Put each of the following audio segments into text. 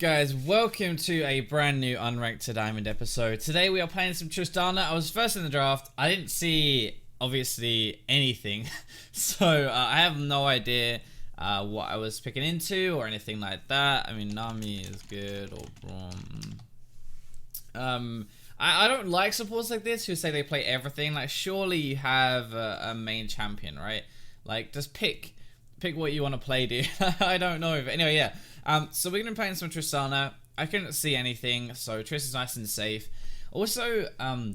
Guys, welcome to a brand new Unranked to Diamond episode. Today we are playing some Tristana. I was first in the draft. I didn't see, obviously, anything. So I have no idea what I was picking into or anything like that. I mean, Nami is good or I don't like supports like this who say they play everything. Like, surely you have a main champion, right? Like, just pick what you want to play, dude. I don't know. But anyway, yeah. So we're going to be playing some Tristana. I couldn't see anything, so Triss is nice and safe. Also,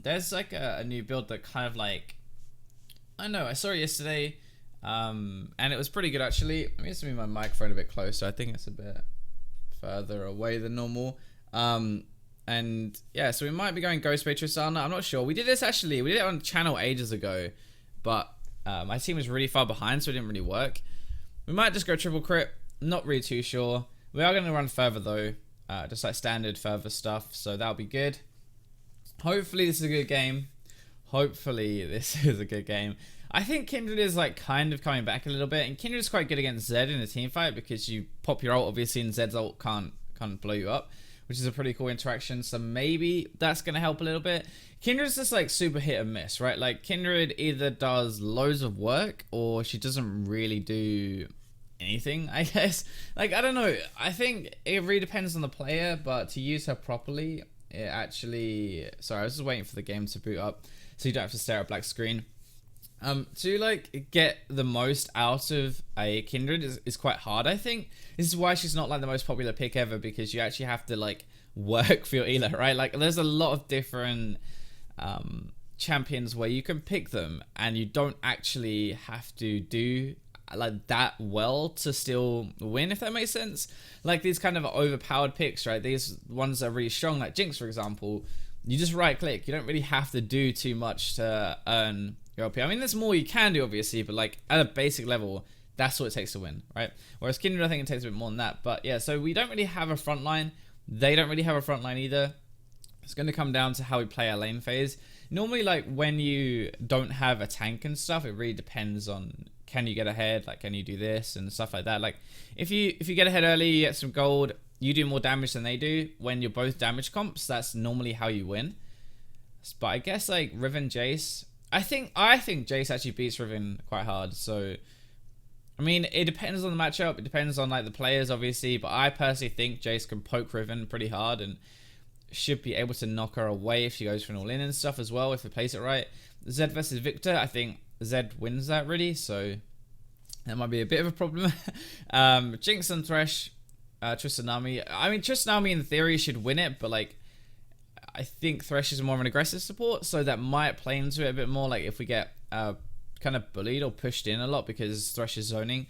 there's like a new build that kind of like, I don't know, I saw it yesterday, and it was pretty good actually. Let me just move my microphone a bit closer. I think it's a bit further away than normal. And yeah, so we might be going Ghost Bay Tristana. I'm not sure. We did this actually. We did it on channel ages ago, but my team was really far behind, so it didn't really work. We might just go triple crit. Not really too sure. We are going to run further though, just like standard further stuff, so that'll be good. Hopefully this is a good game. Hopefully this is a good game. I think Kindred is like kind of coming back a little bit, and Kindred is quite good against Zed in a team fight because you pop your ult obviously, and Zed's ult can't blow you up, which is a pretty cool interaction. So maybe that's going to help a little bit. Kindred's just like super hit and miss, right? Like Kindred either does loads of work or she doesn't really do anything, I guess. Like, I don't know. I think it really depends on the player, but to use her properly, it actually... Sorry, I was just waiting for the game to boot up so you don't have to stare at a black screen. To like get the most out of a Kindred is quite hard, I think. This is why she's not like the most popular pick ever, because you actually have to like work for your Ela, right? Like, there's a lot of different champions where you can pick them and you don't actually have to do like that well to still win, if that makes sense. Like these kind of overpowered picks, right? These ones that are really strong, like Jinx for example, you just right click. You don't really have to do too much to earn your OP. I mean, there's more you can do obviously, but like at a basic level, that's what it takes to win, right? Whereas Kindred, I think it takes a bit more than that. But yeah, so we don't really have a front line. They don't really have a front line either. It's going to come down to how we play our lane phase. Normally, like when you don't have a tank and stuff, it really depends on, can you get ahead? Like, can you do this and stuff like that? Like, if you get ahead early, you get some gold, you do more damage than they do. When you're both damage comps, that's normally how you win. But I guess like Riven Jace, I think Jace actually beats Riven quite hard. So, I mean, it depends on the matchup. It depends on like the players, obviously. But I personally think Jace can poke Riven pretty hard and should be able to knock her away if she goes for an all-in and stuff as well, if they place it right. Zed versus Victor, I think Zed wins that really, so that might be a bit of a problem. Jinx and Thresh, Tristana. I mean, Tristana in theory should win it, but like, I think Thresh is more of an aggressive support, so that might play into it a bit more. Like if we get kind of bullied or pushed in a lot because Thresh is zoning.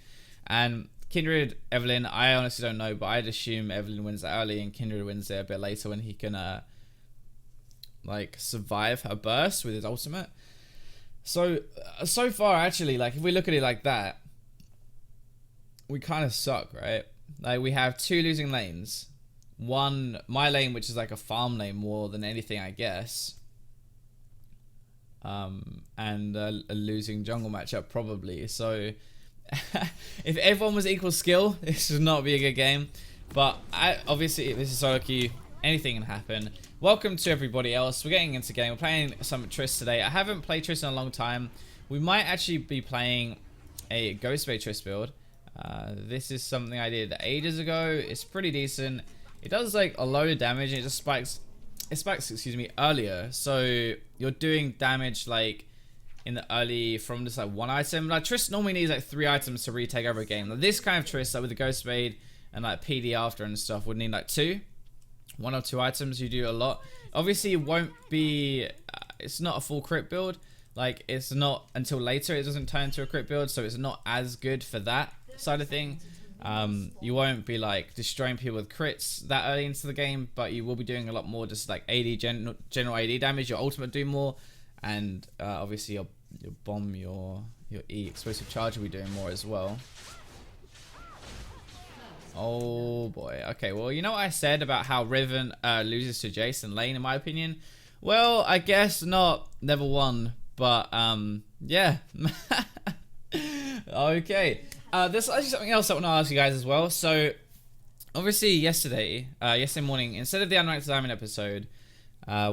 And Kindred, Evelyn, I honestly don't know, but I'd assume Evelyn wins that early and Kindred wins it a bit later when he can like survive her burst with his ultimate. So far actually, like if we look at it like that, we kind of suck, right? Like we have two losing lanes. One, my lane, which is like a farm lane more than anything, I guess. And a losing jungle matchup probably. So if everyone was equal skill, this would not be a good game. But obviously, this is solo queue. Anything can happen. Welcome to everybody else. We're getting into game. We're playing some Triss today. I haven't played Triss in a long time. We might actually be playing a Ghost Bay Triss build. This is something I did ages ago. It's pretty decent. It does like a load of damage. And it just spikes. It spikes, excuse me, earlier. So you're doing damage like in the early from just like one item. Like Triss normally needs like 3 items to retake over a game. Like this kind of Triss, like with the Ghost Spade and like PD after and stuff, would need like 1 or 2 items. You do a lot. Obviously it won't be, it's not a full crit build. Like it's not until later it doesn't turn into a crit build, so it's not as good for that side of thing. You won't be like destroying people with crits that early into the game, but you will be doing a lot more just like AD general AD damage. Your ultimate do more, and obviously your bomb, your E explosive charge will be doing more as well. Oh boy. Okay, well, you know what I said about how Riven loses to Jason lane, in my opinion? Well, I guess not level 1, but yeah. Okay. There's actually something else I want to ask you guys as well. So obviously yesterday morning, instead of the Unranked Diamond episode,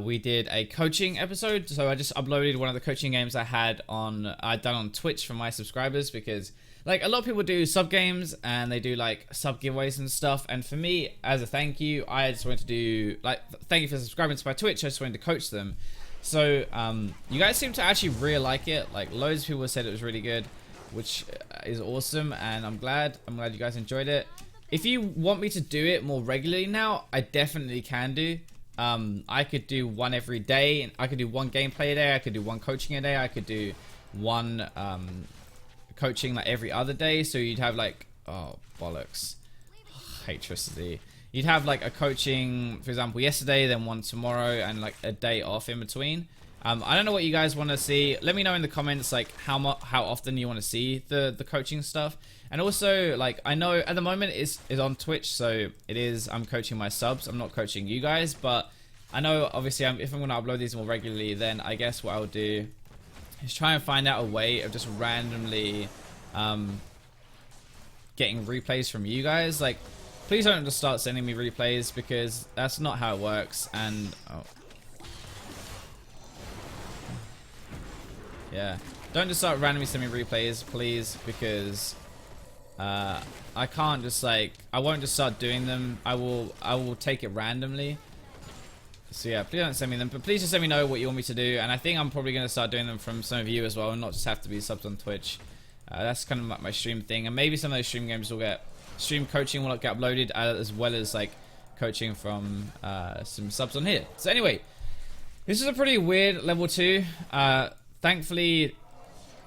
we did a coaching episode. So I just uploaded one of the coaching games I'd done on Twitch for my subscribers, because like a lot of people do sub games and they do like sub giveaways and stuff. And for me, as a thank you, I just wanted to do like, thank you for subscribing to my Twitch. I just wanted to coach them. So you guys seem to actually really like it. Like loads of people said it was really good, which is awesome. And I'm glad you guys enjoyed it. If you want me to do it more regularly now, I definitely can do. I could do one every day. I could do one gameplay a day. I could do one coaching a day. I could do one coaching like every other day. So you'd have like, oh bollocks, hate Tristana. You'd have like a coaching, for example, yesterday, then one tomorrow, and like a day off in between. I don't know what you guys want to see. Let me know in the comments like how often you want to see the coaching stuff. And also, like, I know at the moment is on Twitch, so it is, I'm coaching my subs. I'm not coaching you guys, but I know obviously if I'm going to upload these more regularly, then I guess what I'll do is try and find out a way of just randomly getting replays from you guys. Like, please don't just start sending me replays, because that's not how it works. And oh, yeah, don't just start randomly sending me replays, please, because I can't just like, I won't just start doing them. I will take it randomly. So yeah, please don't send me them, but please just let me know what you want me to do. And I think I'm probably going to start doing them from some of you as well, and not just have to be subs on Twitch. That's kind of like my stream thing, and maybe some of those stream games will get, stream coaching will get uploaded, as well as like coaching from some subs on here. So anyway, this is a pretty weird level 2. Thankfully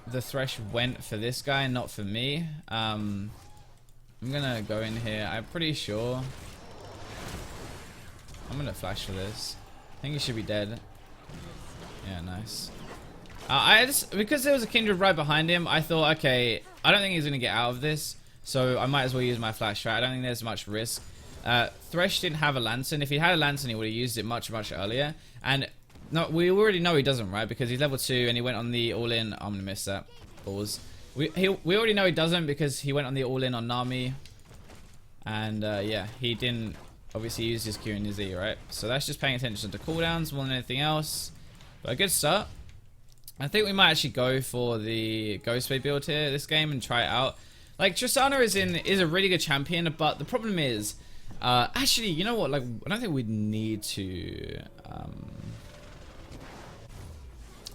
the thresh went for this guy, not for me. I'm gonna go in here. I'm pretty sure I'm gonna flash for this. I think he should be dead. Yeah, nice. I just, because there was a kindred right behind him, I thought, okay, I don't think he's gonna get out of this, so I might as well use my flash, right? I don't think there's much risk. Thresh didn't have a lantern. If he had a lantern, he would have used it much earlier. And no, we already know he doesn't, right? Because he's level 2 and he went on the all-in. I'm gonna miss that. Balls. We already know he doesn't, because he went on the all-in on Nami. And yeah, he didn't obviously use his Q and his E, right? So that's just paying attention to cooldowns more than anything else. But a good start. I think we might actually go for the Ghostblade build here this game and try it out. Like, Tristana is a really good champion, but the problem is, actually, you know what? Like, I don't think we'd need to.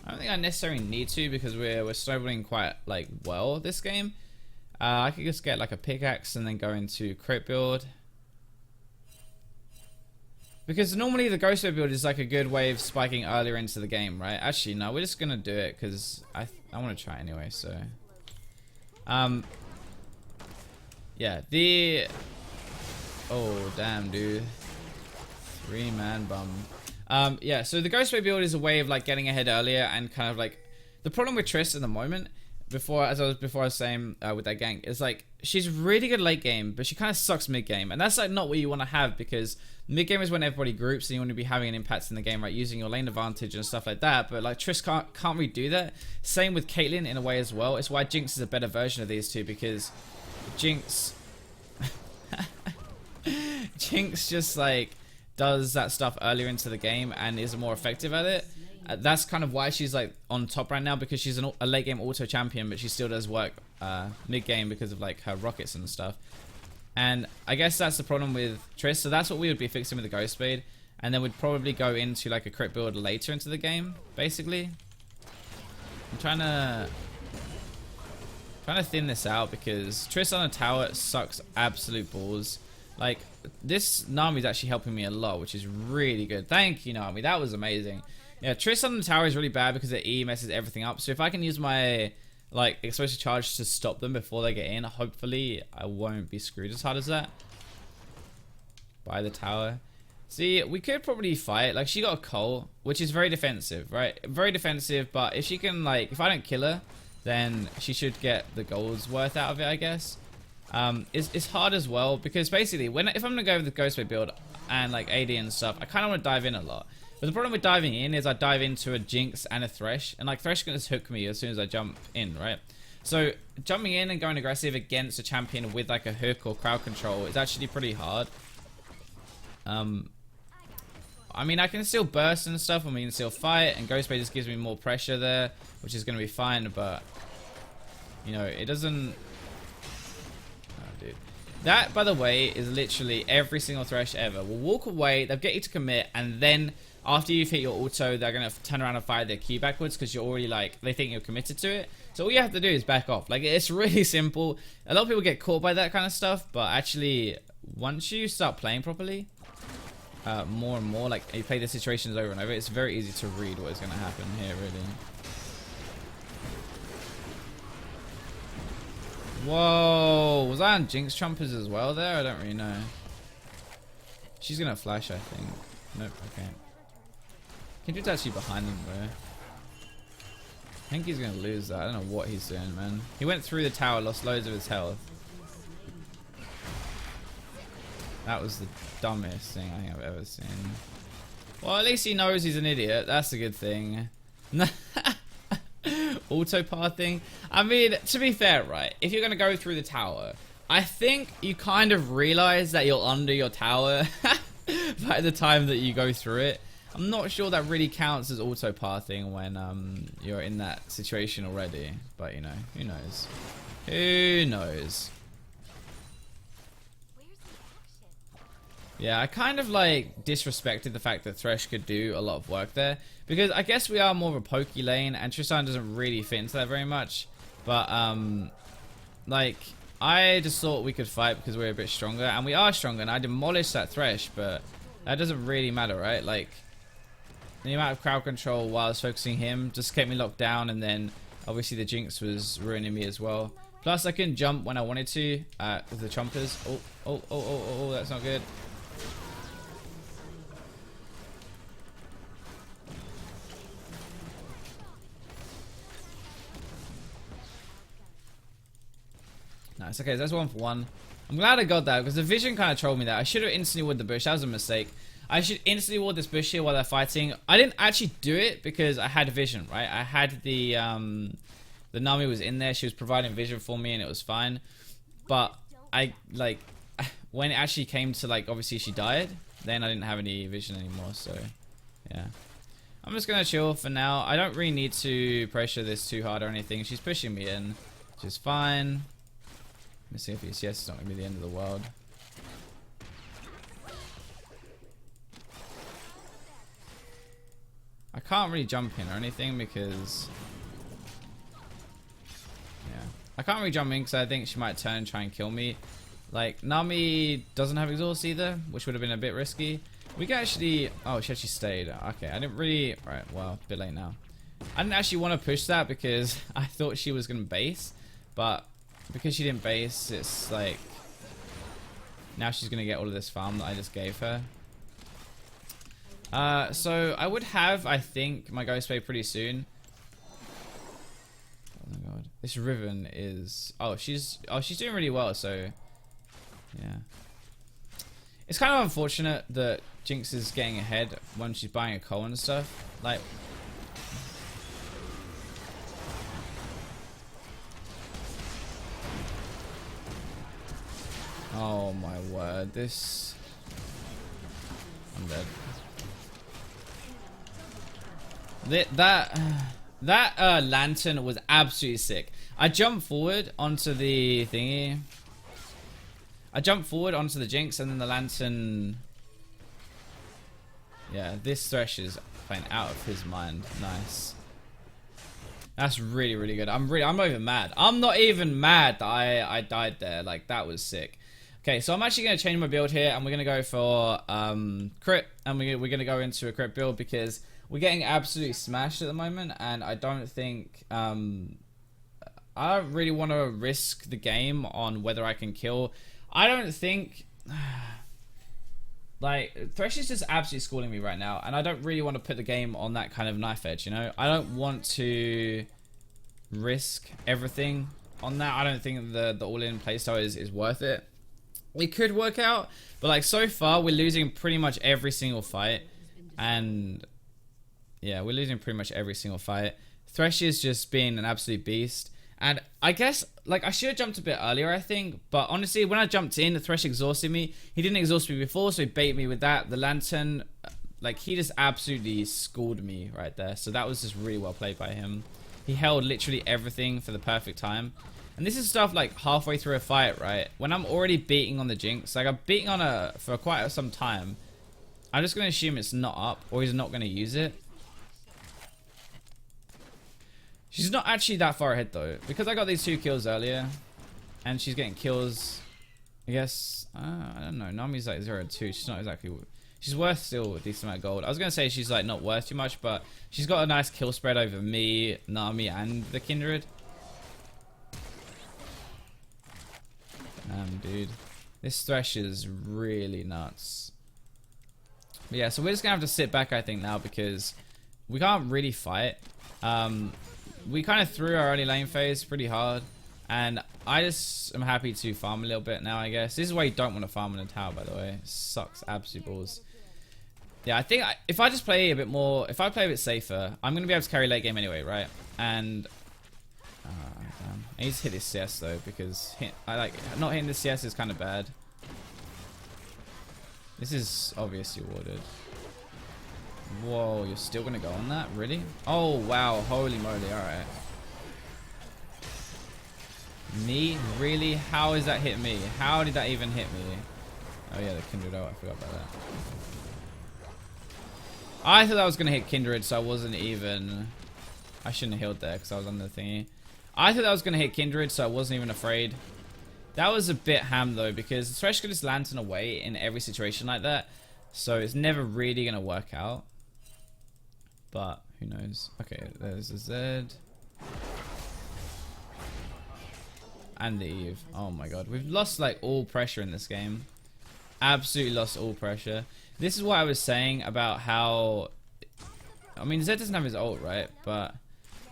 I don't think I necessarily need to, because we're snowballing quite like well this game. I could just get like a pickaxe and then go into crit build, because normally the Ghostblade build is like a good way of spiking earlier into the game, right? Actually, no, we're just gonna do it because I want to try anyway. So, yeah, oh damn, dude, 3-man bum. Yeah, so the Ghostblade build is a way of like getting ahead earlier, and kind of like the problem with Triss at the moment, before I was saying with that gank, is like she's really good late game, but she kind of sucks mid game, and that's like not what you want to have, because mid game is when everybody groups and you want to be having an impact in the game, right? Using your lane advantage and stuff like that. But like Triss can't really do that. Same with Caitlyn in a way as well. It's why Jinx is a better version of these two, because Jinx just like does that stuff earlier into the game and is more effective at it. That's kind of why she's like on top right now, because she's a late game auto champion, but she still does work mid game because of like her rockets and stuff. And I guess that's the problem with Triss. So that's what we would be fixing with the Ghostblade, and then we'd probably go into like a crit build later into the game. Basically, I'm trying to thin this out, because Triss on a tower sucks absolute balls. Like, this Nami's actually helping me a lot, which is really good. Thank you, Nami. That was amazing. Yeah, Triss on the tower is really bad because the E messes everything up. So if I can use my like explosive charge to stop them before they get in, hopefully I won't be screwed as hard as that by the tower. See, we could probably fight. Like, she got a Cole, which is very defensive, right? Very defensive, but if she can, like, if I don't kill her, then she should get the gold's worth out of it, I guess. It's hard as well, because basically, if I'm gonna go with the Ghostblade build and like AD and stuff, I kind of want to dive in a lot. But the problem with diving in is I dive into a Jinx and a Thresh, and like Thresh can just hook me as soon as I jump in, right? So jumping in and going aggressive against a champion with like a hook or crowd control is actually pretty hard. I mean, I can still burst and stuff, and we can still fight, and Ghost Bay just gives me more pressure there, which is going to be fine, but, you know, it doesn't... Oh, dude. That, by the way, is literally every single Thresh ever. Will walk away, they'll get you to commit, and then after you've hit your auto, they're going to turn around and fire their Q backwards, because you're already, like, they think you're committed to it. So all you have to do is back off. Like, it's really simple. A lot of people get caught by that kind of stuff, but actually, once you start playing properly... more and more, like you play the situations over and over, it's very easy to read what is going to happen here, really. Whoa, was I on Jinx Trumpers as well there? I don't really know. She's going to flash, I think. Nope, okay. Kindred's actually behind them, bro. I think he's going to lose that. I don't know what he's doing, man. He went through the tower, lost loads of his health. That was the dumbest thing I think I've ever seen. Well, at least he knows he's an idiot. That's a good thing. Auto-pathing. I mean, to be fair, right? If you're going to go through the tower, I think you kind of realize that you're under your tower by the time that you go through it. I'm not sure that really counts as auto-pathing when you're in that situation already. But, you know, who knows? Who knows? Yeah, I kind of like disrespected the fact that Thresh could do a lot of work there, because I guess we are more of a pokey lane and TRISTANA doesn't really fit into that very much. But like I just thought we could fight because we're a bit stronger, and we are stronger, and I demolished that Thresh, but that doesn't really matter, right? Like the amount of crowd control while I was focusing him just kept me locked down, and then obviously the Jinx was ruining me as well. Plus I couldn't jump when I wanted to with the chompers. Oh, that's not good. Nice. Okay, so that's 1 for 1. I'm glad I got that, because the vision kind of trolled me there. I should have instantly warded the bush. That was a mistake. I should instantly ward this bush here while they're fighting. I didn't actually do it because I had vision, right? I had the Nami was in there. She was providing vision for me, and it was fine. But I, like, when it actually came to, like, obviously she died, then I didn't have any vision anymore, so, yeah. I'm just going to chill for now. I don't really need to pressure this too hard or anything. She's pushing me in, which is fine. Missing a piece. Yes, it's not going to be the end of the world. I can't really jump in or anything because... yeah. I can't really jump in because I think she might turn and try and kill me. Like, Nami doesn't have exhaust either, which would have been a bit risky. We can actually... oh, she actually stayed. Okay, I didn't really... alright, well, a bit late now. I didn't actually want to push that because I thought she was going to base. But... because she didn't base, it's like... now she's going to get all of this farm that I just gave her. So I would have, I think, my Ghost Bay pretty soon. Oh my god. This Riven is... oh, she's doing really well, so... yeah. It's kind of unfortunate that Jinx is getting ahead when she's buying a coal and stuff. Like... oh my word, this... I'm dead. That lantern was absolutely sick. I jumped forward onto the thingy. I jumped forward onto the Jinx, and then the lantern... yeah, this Thresh is playing out of his mind. Nice. That's really, really good. I'm not even mad. I'm not even mad that I died there. Like, that was sick. Okay, so I'm actually going to change my build here, and we're going to go for crit, and we're going to go into a crit build because we're getting absolutely smashed at the moment, and I don't think... I don't really want to risk the game on whether I can kill. I don't think... like, Thresh is just absolutely schooling me right now, and I don't really want to put the game on that kind of knife edge, you know? I don't want to risk everything on that. I don't think the all-in playstyle is worth it. It could work out, but like so far we're losing pretty much every single fight, and yeah, we're losing pretty much every single fight. Thresh is just being an absolute beast, And I guess, like, I should have jumped a bit earlier, I think. But honestly, when I jumped in, the Thresh exhausted me. He didn't exhaust me before, so he baited me with that. The Lantern, like, he just absolutely schooled me right there. So that was just really well played by him. He held literally everything for the perfect time. And this is stuff like halfway through a fight, right? When I'm already beating on the Jinx, like I'm beating on her for quite some time. I'm just going to assume it's not up, or he's not going to use it. She's not actually that far ahead though, because I got these 2 kills earlier, and she's getting kills. I guess I don't know. Nami's like 0-2. She's not exactly. She's worth still a decent amount of gold. I was gonna say she's like not worth too much, but she's got a nice kill spread over me, Nami, and the Kindred. Dude, this Thresh is really nuts. But yeah, so we're just gonna have to sit back, I think, now, because we can't really fight. We kind of threw our early lane phase pretty hard, and I just am happy to farm a little bit now, I guess. This is why you don't want to farm in a tower, by the way. It sucks absolute balls. Yeah, I think if I just play a bit more, if I play a bit safer, I'm going to be able to carry late game anyway, right? And damn. I need to hit this CS though, because not hitting the CS is kind of bad. This is obviously warded. Whoa, you're still gonna go on that? Really? Oh wow, holy moly, alright. Me? Really? How is that hit me? How did that even hit me? Oh yeah, the Kindred. Oh, I forgot about that. I thought I was gonna hit Kindred, so I wasn't even. I shouldn't have healed there because I was on the thingy. I thought I was gonna hit Kindred, so I wasn't even afraid. That was a bit ham though, because Thresh could just lantern away in every situation like that, so it's never really gonna work out. But who knows? Okay, there's a Z. And the Eve. Oh my god. We've lost like all pressure in this game. Absolutely lost all pressure. This is what I was saying about how... I mean, Zed doesn't have his ult, right? But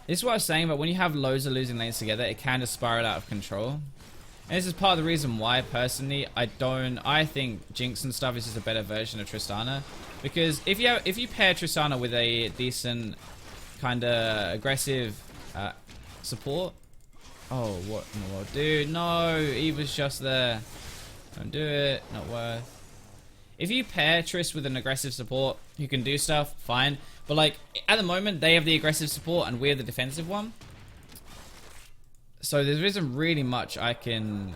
this is what I was saying about when you have loads of losing lanes together, it can just spiral out of control. And this is part of the reason why, personally, I think Jinx and stuff is just a better version of Tristana. Because if you pair Tristana with a decent kind of aggressive support... Oh, what in the world? Dude, no! Eve was just there. Don't do it. Not worth. If you pair Triss with an aggressive support who can do stuff, fine. But like, at the moment, they have the aggressive support and we're the defensive one. So there isn't really much I can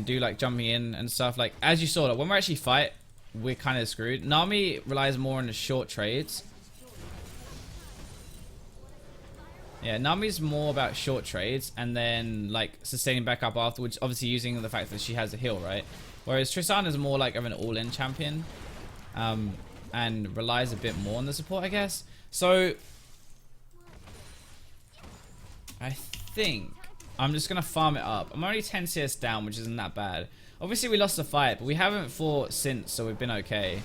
do, like jumping in and stuff. Like, as you saw, like, when we actually fight, we're kind of screwed. Nami relies more on the short trades. Yeah, Nami's more about short trades and then like sustaining back up afterwards, obviously using the fact that she has a heal, right? Whereas Tristana's more like of an all-in champion, and relies a bit more on the support, I guess. So I think I'm just gonna farm it up. I'm only 10 CS down, which isn't that bad. Obviously we lost the fight, but we haven't fought since, so we've been okay.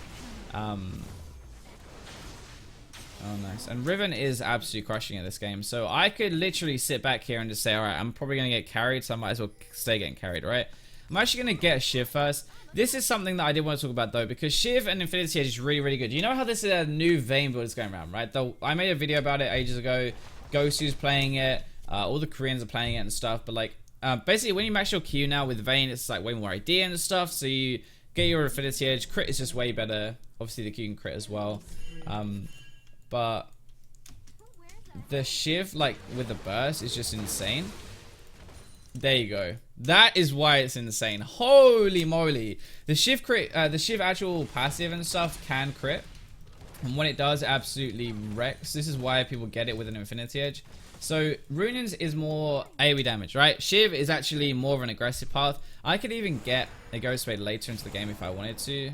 Oh, nice. And Riven is absolutely crushing at this game. So I could literally sit back here and just say, alright, I'm probably going to get carried, so I might as well stay getting carried, right? I'm actually going to get a SHIV first. This is something that I did want to talk about, though, because SHIV and Infinity Edge is really, really good. You know how this is a new Vayne build is going around, right? I made a video about it ages ago. Gosu's playing it. All the Koreans are playing it and stuff. But, like, basically, when you max your Q now with Vayne, it's, like, way more idea and stuff. So you get your Infinity Edge. Crit is just way better. Obviously, the Q can crit as well. But the SHIV, like, with the burst is just insane. There you go. That is why it's insane. Holy moly. The SHIV crit, the SHIV actual passive and stuff can crit. And when it does, it absolutely wrecks. This is why people get it with an Infinity Edge. So, Runin's is more AoE damage, right? SHIV is actually more of an aggressive path. I could even get a Ghost Raid later into the game if I wanted to.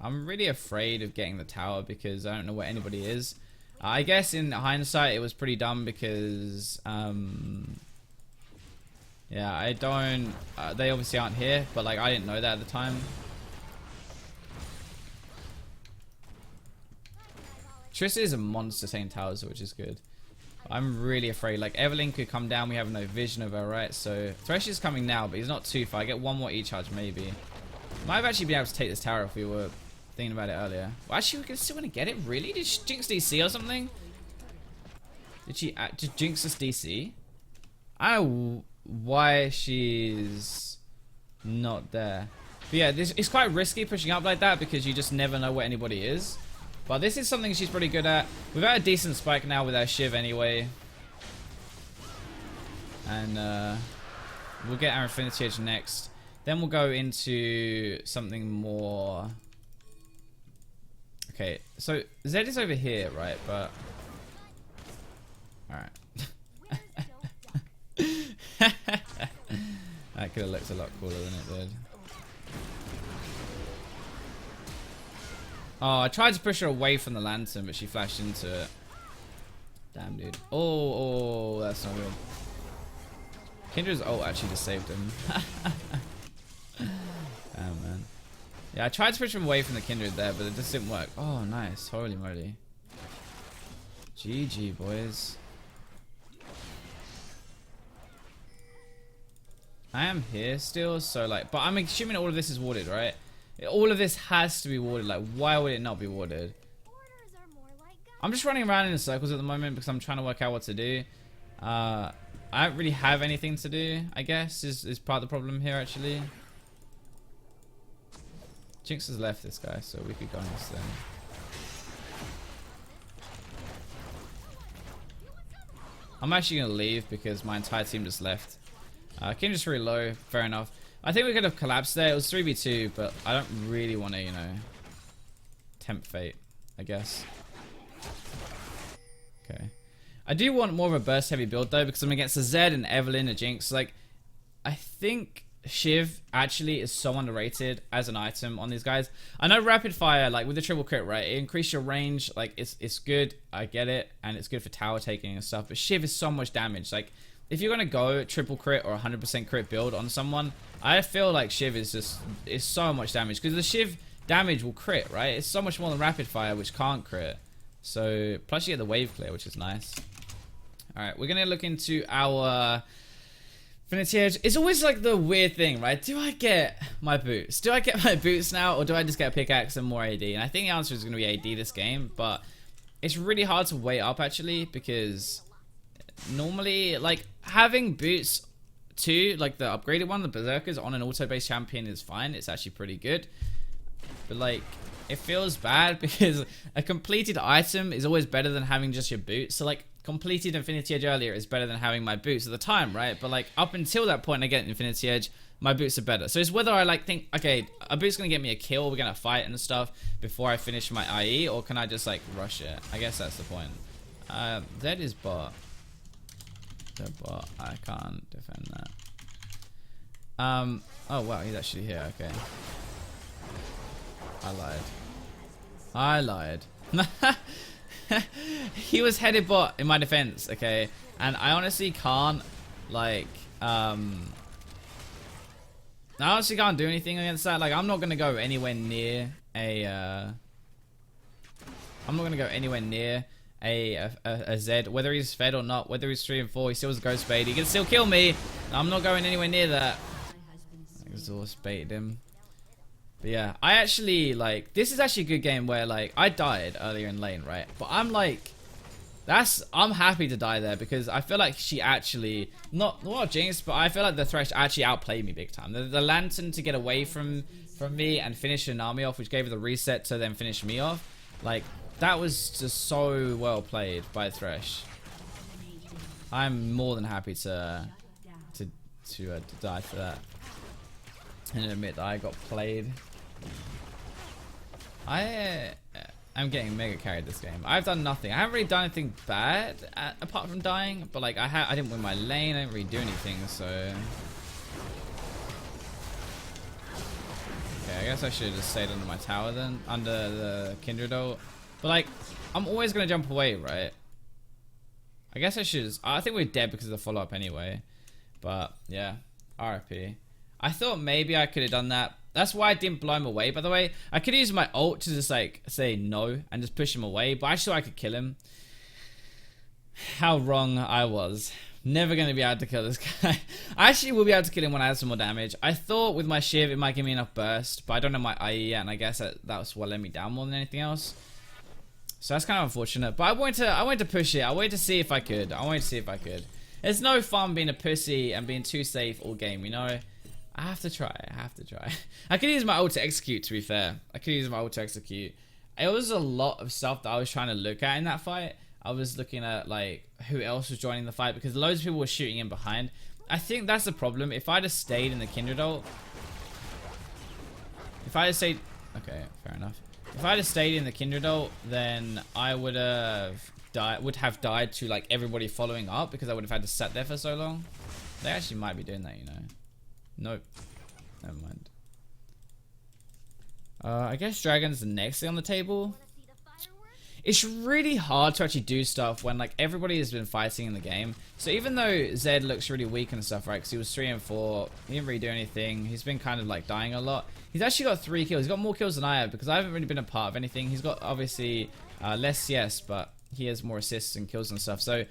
I'm really afraid of getting the tower because I don't know where anybody is. I guess in hindsight it was pretty dumb because yeah, I don't they obviously aren't here, but like I didn't know that at the time. Triss is a monster saying towers, which is good. I'm really afraid. Like Evelyn could come down, we have no vision of her, right? So Thresh is coming now, but he's not too far. I get one more E-charge maybe. Might have actually been able to take this tower if we were thinking about it earlier. Well, actually, we can still want to get it. Really? Did she Jinx DC or something? Did she just Jinx this DC? I don't know why she's not there. But yeah, it's quite risky pushing up like that because you just never know where anybody is. But this is something she's pretty good at. We've got a decent spike now with our Shiv anyway. And we'll get our Infinity Edge next. Then we'll go into something more... Okay, so Zed is over here, right? But... Alright. That could have looked a lot cooler than it did. Oh, I tried to push her away from the lantern, but she flashed into it. Damn, dude. Oh, that's not good. Kindra's ult actually just saved him. Oh, man. Yeah, I tried to push him away from the Kindred there, but it just didn't work. Oh, nice. Holy moly. GG, boys. I am here still, so like, but I'm assuming all of this is warded, right? All of this has to be warded. Like, why would it not be warded? I'm just running around in circles at the moment because I'm trying to work out what to do. I don't really have anything to do, I guess, is part of the problem here, actually. Jinx has left this guy, so we could go on this then. I'm actually going to leave because my entire team just left. Kindra's really low, fair enough. I think we could have collapsed there. It was 3v2, but I don't really want to, you know, tempt fate, I guess. Okay. I do want more of a burst heavy build though, because I'm against a Zed and Evelynn, a Jinx. Like, I think Shiv actually is so underrated as an item on these guys. I know rapid fire, like with the triple crit, right? It increases your range. Like, it's good. I get it. And it's good for tower taking and stuff. But Shiv is so much damage. Like, if you're going to go triple crit or 100% crit build on someone, I feel like Shiv is so much damage. Because the Shiv damage will crit, right? It's so much more than rapid fire, which can't crit. So, plus you get the wave clear, which is nice. Alright, we're going to look into our Infinity Edge. It's always like the weird thing, right? Do I get my boots? Do I get my boots now, or do I just get a pickaxe and more AD? And I think the answer is going to be AD this game, but it's really hard to weigh up, actually, because normally, like, having boots too, like the upgraded one, the Berserkers, on an auto-based champion is fine. It's actually pretty good. But, like, it feels bad because a completed item is always better than having just your boots. So, like, completed Infinity Edge earlier is better than having my boots at the time, right? But, like, up until that point I get Infinity Edge, my boots are better. So it's whether I, like, think, okay, a boot's gonna get me a kill, we're gonna fight and stuff before I finish my IE, or can I just, like, rush it? I guess that's the point. Zed is bot. The bot. I can't defend that. Oh, wow, he's actually here. Okay. I lied. He was headed bot in my defense, okay? And I honestly can't, like, I honestly can't do anything against that. Like, I'm not gonna go anywhere near a, I'm not gonna go anywhere near a Zed, whether he's fed or not, whether he's 3 and 4, he still has a ghost bait. He can still kill me. I'm not going anywhere near that. Exhaust baited him. But yeah, I actually, like, this is actually a good game where, like, I died earlier in lane, right? But I'm like, I'm happy to die there because I feel like she actually, not Jinx, but I feel like the Thresh actually outplayed me big time. The Lantern to get away from me and finish Nami off, which gave her the reset to then finish me off, like, that was just so well played by Thresh. I'm more than happy to die for that. And admit that I got played. I am getting mega carried this game. I've done nothing. I haven't really done anything bad apart from dying. But like I didn't win my lane. I didn't really do anything. So okay, I guess I should have just stayed under my tower then, under the Kindred ult. But like, I'm always gonna jump away, right? I guess I should. I think we're dead because of the follow up anyway. But yeah, RIP. I thought maybe I could have done that. That's why I didn't blow him away, by the way. I could use my ult to just, like, say no and just push him away. But I just thought I could kill him. How wrong I was. Never going to be able to kill this guy. I actually will be able to kill him when I have some more damage. I thought with my Shiv it might give me enough burst. But I don't know my IE yet. And I guess that was what let me down more than anything else. So that's kind of unfortunate. But I wanted to push it. I wanted to see if I could. There's no fun being a pussy and being too safe all game, you know? I have to try. I could use my ult to execute, to be fair. It was a lot of stuff that I was trying to look at in that fight. I was looking at, like, who else was joining the fight because loads of people were shooting in behind. I think that's the problem. If I'd have stayed in the Kindred ult... Okay, fair enough. If I'd have stayed in the Kindred ult, then I would have died to, like, everybody following up because I would have had to sit there for so long. They actually might be doing that, you know. Nope. Never mind. I guess Dragon's the next thing on the table. It's really hard to actually do stuff when, like, everybody has been fighting in the game. So even though Zed looks really weak and stuff, right, because he was 3 and 4, he didn't really do anything. He's been kind of, like, dying a lot. He's actually got 3 kills. He's got more kills than I have because I haven't really been a part of anything. He's got, obviously, less CS, but he has more assists and kills and stuff. So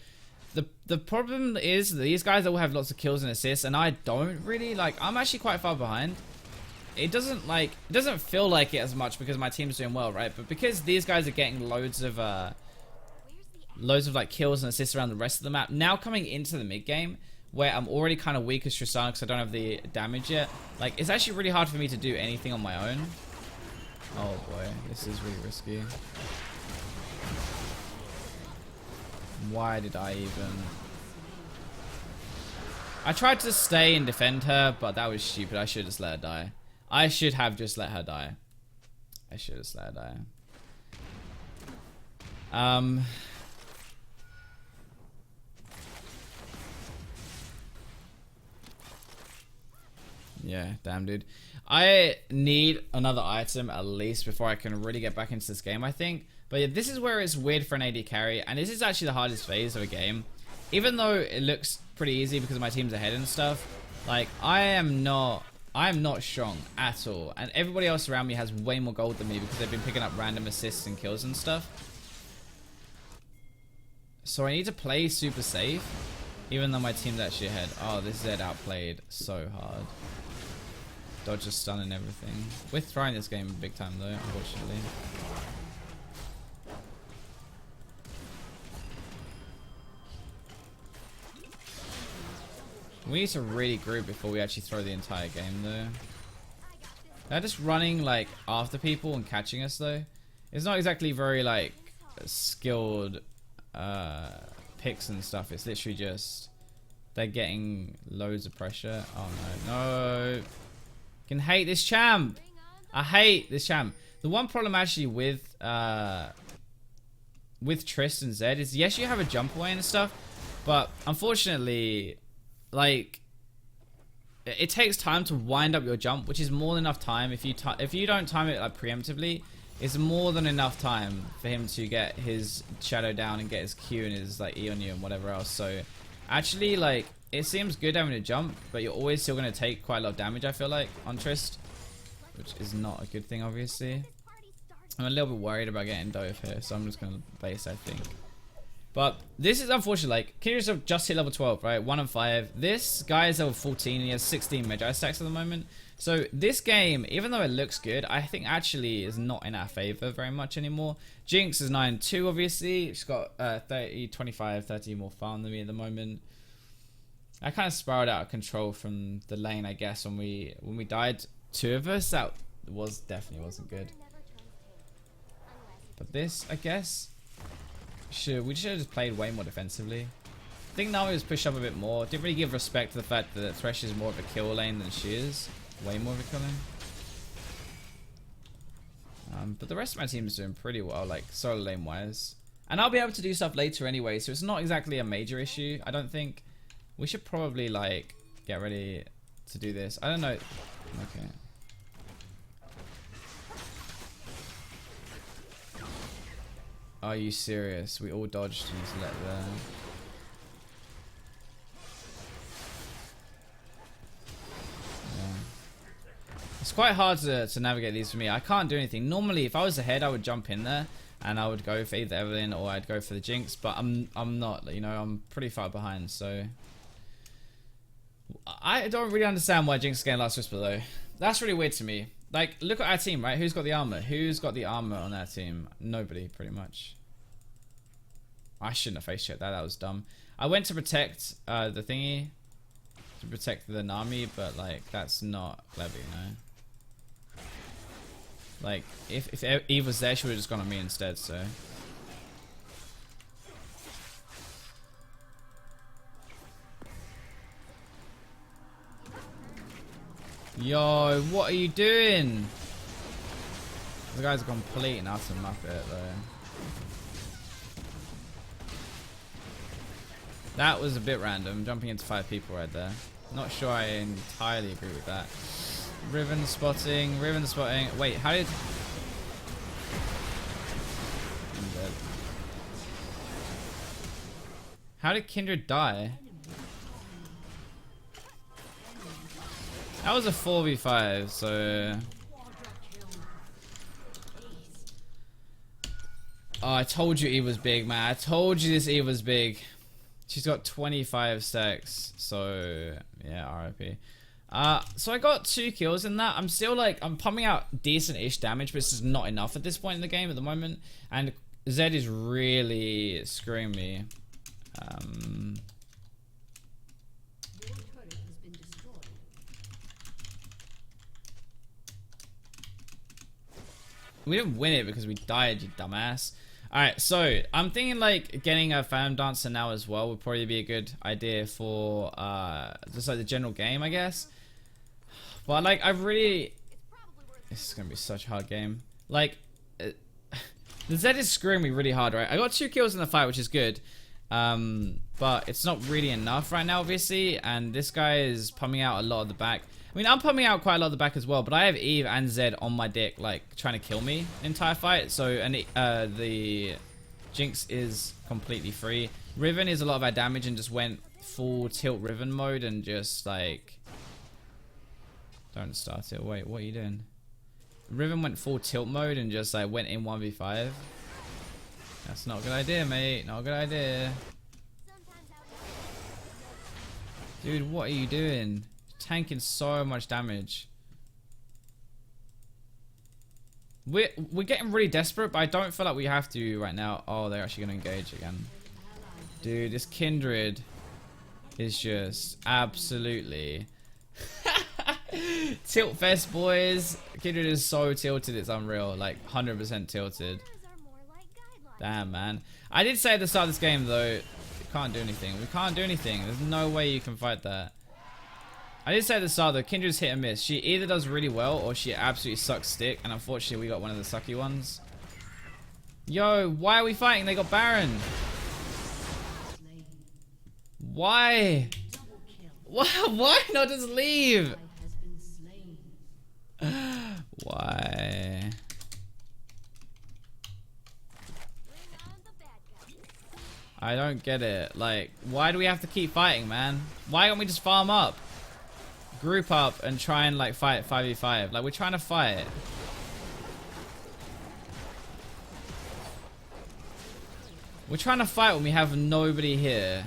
the problem is that these guys all have lots of kills and assists, and I don't really. Like, I'm actually quite far behind. It doesn't feel like it as much because my team's doing well, right? But because these guys are getting loads of like kills and assists around the rest of the map, now coming into the mid game where I'm already kind of weak as TRISTANA because I don't have the damage yet, like, it's actually really hard for me to do anything on my own. Oh boy, this is really risky. Why did I even... I tried to stay and defend her, but that was stupid. I should have just let her die. I should have just let her die. Yeah, damn, dude. I need another item at least before I can really get back into this game, I think. But yeah, this is where it's weird for an AD carry, and this is actually the hardest phase of a game. Even though it looks pretty easy because my team's ahead and stuff, like, I am not strong at all, and everybody else around me has way more gold than me because they've been picking up random assists and kills and stuff. So I need to play super safe, even though my team's actually ahead. Oh, this Zed outplayed so hard. Dodge a stun and everything. We're throwing this game big time though, unfortunately. We need to really group before we actually throw the entire game though. They're just running like after people and catching us though. It's not exactly very like skilled picks and stuff. It's literally just they're getting loads of pressure. Oh no, no. I can hate this champ. I hate this champ. The one problem actually with Trist and Zed is yes, you have a jump away and stuff, but unfortunately, like, it takes time to wind up your jump, which is more than enough time. If you don't time it like preemptively, it's more than enough time for him to get his shadow down and get his Q and his like E on you and whatever else. So actually, like, it seems good having a jump, but you're always still going to take quite a lot of damage, I feel like, on Trist, which is not a good thing, obviously. I'm a little bit worried about getting dove here, so I'm just going to base, I think. But this is unfortunate. Like, Kyrgios have just hit level 12, right? 1 and 5. This guy is level 14 and he has 16 Magi stacks at the moment. So this game, even though it looks good, I think actually is not in our favor very much anymore. Jinx is 9-2, obviously. She's got 25, 30 more farm than me at the moment. I kind of spiraled out of control from the lane, I guess, when we died. 2 of us, that definitely wasn't good. But this, I guess, we should have just played way more defensively. I think Nami was pushed up a bit more. Didn't really give respect to the fact that Thresh is more of a kill lane than she is. Way more of a kill lane. But the rest of my team is doing pretty well, like solo lane wise. And I'll be able to do stuff later anyway, so it's not exactly a major issue, I don't think. We should probably like get ready to do this. I don't know. Okay. Are you serious? We all dodged and just let the... Yeah. It's quite hard to navigate these for me. I can't do anything. Normally, if I was ahead, I would jump in there and I would go for either Evelyn or I'd go for the Jinx. But I'm not. You know, I'm pretty far behind. So I don't really understand why Jinx is getting Last Whisper though. That's really weird to me. Like, look at our team, right? Who's got the armor? Who's got the armor on our team? Nobody, pretty much. I shouldn't have face checked that. That was dumb. I went to protect the thingy, to protect the Nami, but like that's not clever, you know. Like if Eve was there, she would have just gone on me instead. So. Yo, what are you doing? The guy's a complete and utter muppet though. That was a bit random, jumping into 5 people right there. Not sure I entirely agree with that. Riven spotting, Riven spotting. Wait, how did... I'm dead. How did Kindred die? That was a 4v5, so... Oh, I told you Eve was big, man. I told you this Eve was big. She's got 25 stacks, so yeah, RIP. So I got 2 kills in that. I'm still like, I'm pumping out decent-ish damage, but it's just not enough at this point in the game at the moment. And Zed is really screwing me. We didn't win it because we died, you dumbass. Alright, so I'm thinking like getting a fan dancer now as well would probably be a good idea for just like the general game, I guess. But like I really, this is gonna be such a hard game. Like the Zed is screwing me really hard, right? I got 2 kills in the fight, which is good, but it's not really enough right now, obviously. And this guy is pumping out a lot of the back. I mean, I'm pumping out quite a lot of the back as well, but I have Eve and Zed on my dick, like, trying to kill me the entire fight. So, and the Jinx is completely free. Riven is a lot of our damage and just went full tilt Riven mode and just, like... Don't start it. Wait, what are you doing? Riven went full tilt mode and just, like, went in 1v5. That's not a good idea, mate. Not a good idea. Dude, what are you doing? Tanking so much damage. We're getting really desperate, but I don't feel like we have to right now. Oh, they're actually going to engage again. Dude, this Kindred is just absolutely tilt fest, boys. Kindred is so tilted, it's unreal. Like 100% tilted. Damn, man. I did say at the start of this game though, we can't do anything. We can't do anything. There's no way you can fight that. I did say at the start though, Kindred's hit and miss. She either does really well or she absolutely sucks stick, and unfortunately we got one of the sucky ones. Yo, why are we fighting? They got Baron. Why? Why not just leave? Why? I don't get it. Like, why do we have to keep fighting, man? Why don't we just farm up? Group up and try and like fight 5v5. Like, we're trying to fight. We're trying to fight when we have nobody here.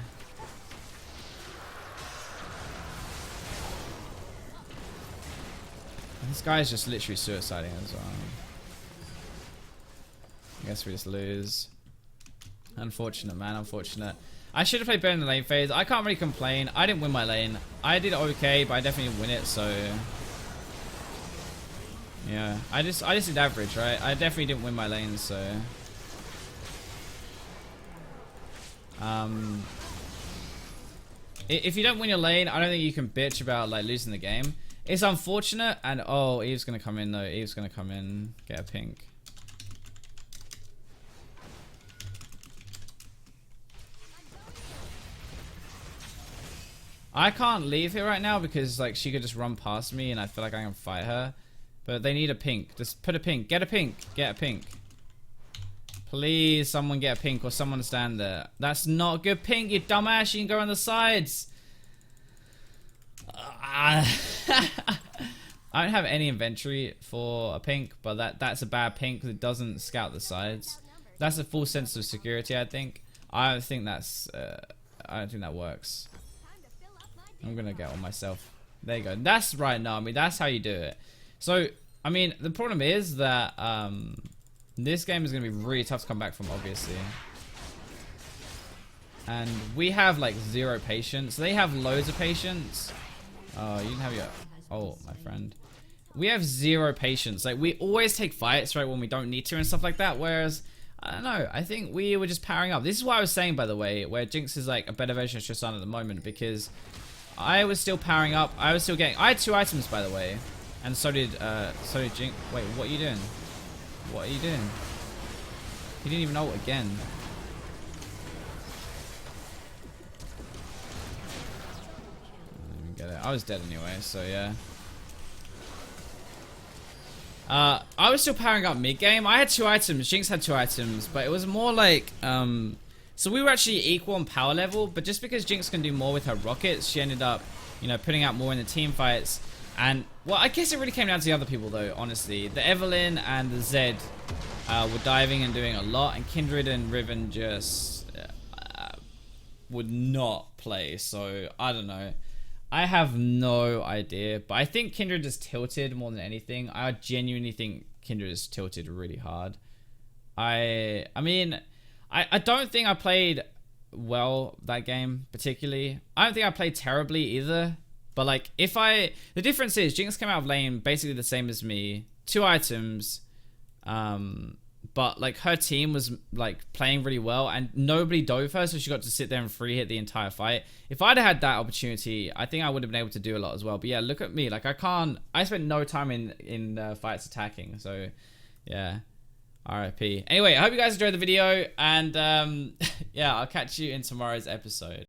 This guy's just literally suiciding as well. I guess we just lose. Unfortunate, man. Unfortunate. I should have played better in the lane phase. I can't really complain. I didn't win my lane. I did okay, but I definitely didn't win it, so... Yeah. I just did average, right? I definitely didn't win my lane, so... If you don't win your lane, I don't think you can bitch about, like, losing the game. It's unfortunate, and... Oh, Eve's gonna come in, though. Eve's gonna come in, get a pink. I can't leave here right now because like she could just run past me and I feel like I can fight her. But they need a pink. Just put a pink. Get a pink. Get a pink. Please, someone get a pink or someone stand there. That's not a good pink, you dumbass. You can go on the sides. I don't have any inventory for a pink, but that's a bad pink because it doesn't scout the sides. That's a full sense of security, I think. I don't think that's... I don't think that works. I'm gonna get on myself. There you go. That's right, Nami. That's how you do it. So, I mean, the problem is that this game is gonna be really tough to come back from, obviously. And we have like 0 patience. They have loads of patience. Oh, you didn't have your... Oh, my friend. We have 0 patience. Like, we always take fights, right, when we don't need to and stuff like that. Whereas, I don't know. I think we were just powering up. This is what I was saying, by the way, where Jinx is like a better version of Tristan at the moment. Because I was still powering up. I was still getting... I had 2 items, by the way. And so did Jinx. Wait, what are you doing? What are you doing? He didn't even ult again. Get it. I was dead anyway, so yeah. I was still powering up mid game. I had 2 items. Jinx had 2 items, but it was more like so we were actually equal on power level, but just because Jinx can do more with her rockets, she ended up, you know, putting out more in the team fights. And well, I guess it really came down to the other people though, honestly. The Evelyn and the Zed were diving and doing a lot, and Kindred and Riven just would not play. So I don't know. I have no idea, but I think Kindred is tilted more than anything. I genuinely think Kindred is tilted really hard. I mean, I don't think I played well that game, particularly. I don't think I played terribly either. But like, the difference is Jinx came out of lane basically the same as me. 2 items. But like her team was like playing really well and nobody dove her, so she got to sit there and free hit the entire fight. If I'd had that opportunity, I think I would have been able to do a lot as well. But yeah, look at me. Like I spent no time in fights attacking. So yeah, RIP. Anyway, I hope you guys enjoyed the video and yeah, I'll catch you in tomorrow's episode.